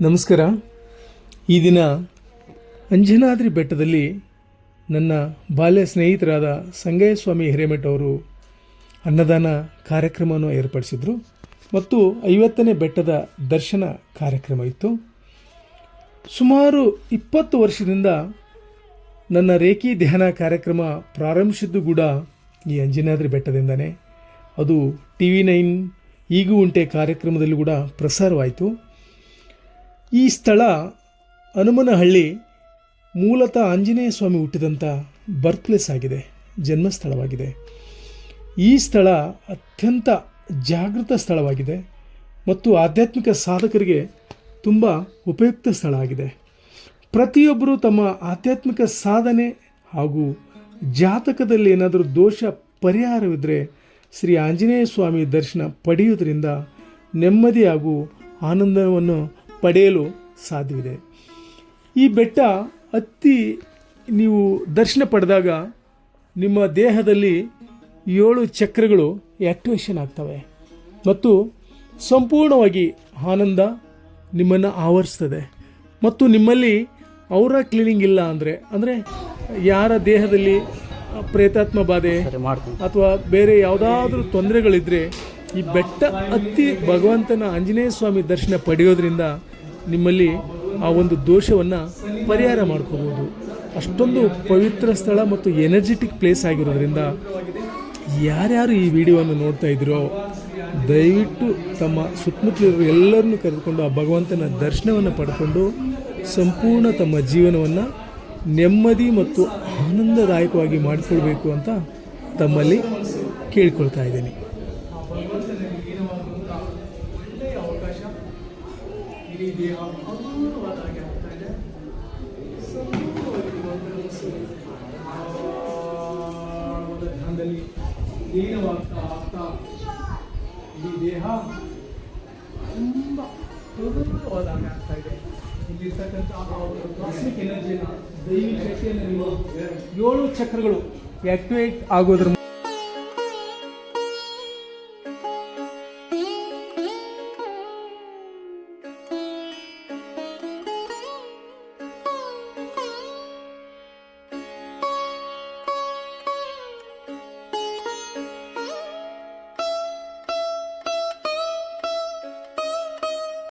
ನಮಸ್ಕಾರ. ಈ ದಿನ ಅಂಜನಾದ್ರಿ ಬೆಟ್ಟದಲ್ಲಿ ನನ್ನ ಬಾಲ್ಯ ಸ್ನೇಹಿತರಾದ ಸಂಗಯ್ಯ ಸ್ವಾಮಿ ಹಿರೇಮಠ ಅವರು ಅನ್ನದಾನ ಕಾರ್ಯಕ್ರಮವನ್ನು ಏರ್ಪಡಿಸಿದರು ಮತ್ತು 50ನೇ ಬೆಟ್ಟದ ದರ್ಶನ ಕಾರ್ಯಕ್ರಮ ಇತ್ತು. ಸುಮಾರು 20 ವರ್ಷದಿಂದ ನನ್ನ ರೇಖಿ ಧ್ಯಾನ ಕಾರ್ಯಕ್ರಮ ಪ್ರಾರಂಭಿಸಿದ್ದು ಕೂಡ ಈ ಅಂಜನಾದ್ರಿ ಬೆಟ್ಟದಿಂದನೇ. ಅದು TV9 ಈಗೂ ಉಂಟೆ ಕಾರ್ಯಕ್ರಮದಲ್ಲಿ ಕೂಡ ಪ್ರಸಾರವಾಯಿತು. ಈ ಸ್ಥಳ ಹನುಮನಹಳ್ಳಿ ಮೂಲತಃ ಆಂಜನೇಯ ಸ್ವಾಮಿ ಹುಟ್ಟಿದಂಥ ಬರ್ತ್ ಪ್ಲೇಸ್ ಆಗಿದೆ, ಜನ್ಮಸ್ಥಳವಾಗಿದೆ. ಈ ಸ್ಥಳ ಅತ್ಯಂತ ಜಾಗೃತ ಸ್ಥಳವಾಗಿದೆ ಮತ್ತು ಆಧ್ಯಾತ್ಮಿಕ ಸಾಧಕರಿಗೆ ತುಂಬ ಉಪಯುಕ್ತ ಸ್ಥಳ ಆಗಿದೆ. ಪ್ರತಿಯೊಬ್ಬರೂ ತಮ್ಮ ಆಧ್ಯಾತ್ಮಿಕ ಸಾಧನೆ ಹಾಗೂ ಜಾತಕದಲ್ಲಿ ಏನಾದರೂ ದೋಷ ಪರಿಹಾರವಿದ್ದರೆ ಶ್ರೀ ಆಂಜನೇಯ ಸ್ವಾಮಿ ದರ್ಶನ ಪಡೆಯುವುದರಿಂದ ನೆಮ್ಮದಿ ಹಾಗೂ ಆನಂದವನ್ನು ಪಡೆಯಲು ಸಾಧ್ಯವಿದೆ. ಈ ಬೆಟ್ಟ ಹತ್ತಿ ನೀವು ದರ್ಶನ ಪಡೆದಾಗ ನಿಮ್ಮ ದೇಹದಲ್ಲಿ 7 ಚಕ್ರಗಳು ಆ್ಯಕ್ಟಿವೇಶನ್ ಆಗ್ತವೆ ಮತ್ತು ಸಂಪೂರ್ಣವಾಗಿ ಆನಂದ ನಿಮ್ಮನ್ನು ಆವರಿಸ್ತದೆ. ಮತ್ತು ನಿಮ್ಮಲ್ಲಿ ಔರಾ ಕ್ಲೀನಿಂಗ್ ಇಲ್ಲ ಅಂದರೆ ಯಾರ ದೇಹದಲ್ಲಿ ಪ್ರೇತಾತ್ಮ ಬಾಧೆ ಅಥವಾ ಬೇರೆ ಯಾವುದಾದ್ರೂ ತೊಂದರೆಗಳಿದ್ದರೆ ಈ ಬೆಟ್ಟ ಹತ್ತಿ ಭಗವಂತನ ಆಂಜನೇಯ ಸ್ವಾಮಿ ದರ್ಶನ ಪಡೆಯೋದ್ರಿಂದ ನಿಮ್ಮಲ್ಲಿ ಆ ಒಂದು ದೋಷವನ್ನು ಪರಿಹಾರ ಮಾಡ್ಕೋಬೋದು. ಅಷ್ಟೊಂದು ಪವಿತ್ರ ಸ್ಥಳ ಮತ್ತು ಎನರ್ಜೆಟಿಕ್ ಪ್ಲೇಸ್ ಆಗಿರೋದ್ರಿಂದ ಯಾರ್ಯಾರು ಈ ವಿಡಿಯೋವನ್ನು ನೋಡ್ತಾ ಇದ್ದೀರೋ ದಯವಿಟ್ಟು ತಮ್ಮ ಸುತ್ತಮುತ್ತಲಿರೋ ಎಲ್ಲರನ್ನೂ ಕರೆದುಕೊಂಡು ಆ ಭಗವಂತನ ದರ್ಶನವನ್ನು ಪಡ್ಕೊಂಡು ಸಂಪೂರ್ಣ ತಮ್ಮ ಜೀವನವನ್ನು ನೆಮ್ಮದಿ ಮತ್ತು ಆನಂದದಾಯಕವಾಗಿ ಮಾಡಿಕೊಳ್ಬೇಕು ಅಂತ ತಮ್ಮಲ್ಲಿ ಕೇಳಿಕೊಳ್ತಾ ಇದ್ದೀನಿ. ಈ ದೇಹ ತುಂಬ ಪ್ರಬಲವಾದಾಗ ಆಗ್ತಾ ಇದೆ. ಇಲ್ಲಿರ್ತಕ್ಕಂಥ ಕಾಸ್ಮಿಕ್ ಎನರ್ಜಿನ ದೈವಿಕ ಶಕ್ತಿಯನ್ನು 7 ಚಕ್ರಗಳು ಆ್ಯಕ್ಟಿವೇಟ್ ಆಗೋದ್ರ